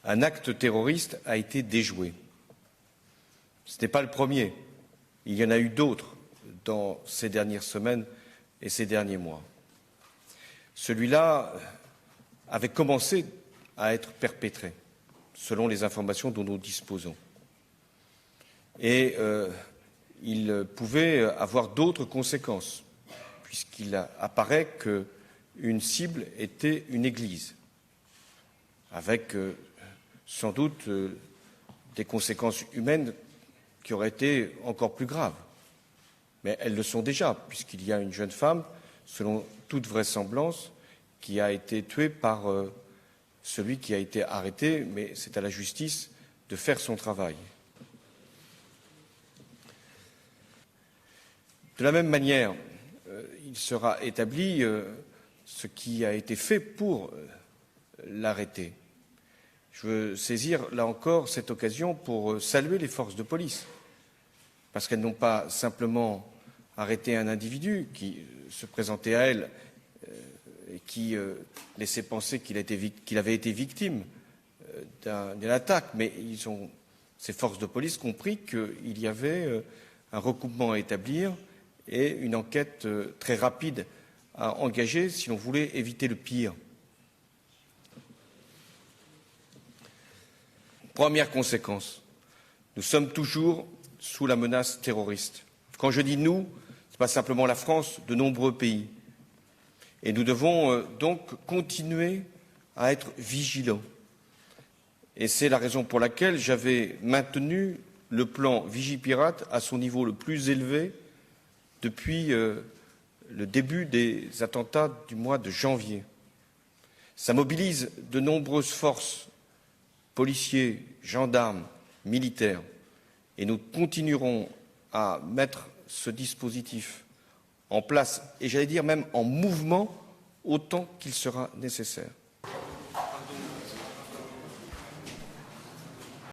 un acte terroriste a été déjoué. Ce n'est pas le premier. Il y en a eu d'autres dans ces dernières semaines et ces derniers mois. Celui-là avait commencé à être perpétré, selon les informations dont nous disposons. Et il pouvait avoir d'autres conséquences, puisqu'il apparaît qu'une cible était une église, avec sans doute des conséquences humaines qui auraient été encore plus graves. Mais elles le sont déjà, puisqu'il y a une jeune femme, selon toute vraisemblance, qui a été tuée par celui qui a été arrêté, mais c'est à la justice de faire son travail. De la même manière, il sera établi ce qui a été fait pour l'arrêter. Je veux saisir, là encore, cette occasion pour saluer les forces de police, parce qu'elles n'ont pas simplement arrêté un individu qui se présentait à elles et qui laissait penser qu'il avait été victime d'une attaque, mais ces forces de police compris qu'il y avait un recoupement à établir et une enquête très rapide à engager si l'on voulait éviter le pire. Première conséquence, nous sommes toujours sous la menace terroriste. Quand je dis nous, ce n'est pas simplement la France, de nombreux pays. Et nous devons donc continuer à être vigilants. Et c'est la raison pour laquelle j'avais maintenu le plan Vigipirate à son niveau le plus élevé depuis le début des attentats du mois de janvier. Ça mobilise de nombreuses forces, policiers, gendarmes, militaires, et nous continuerons à mettre ce dispositif en place, et j'allais dire même en mouvement, autant qu'il sera nécessaire.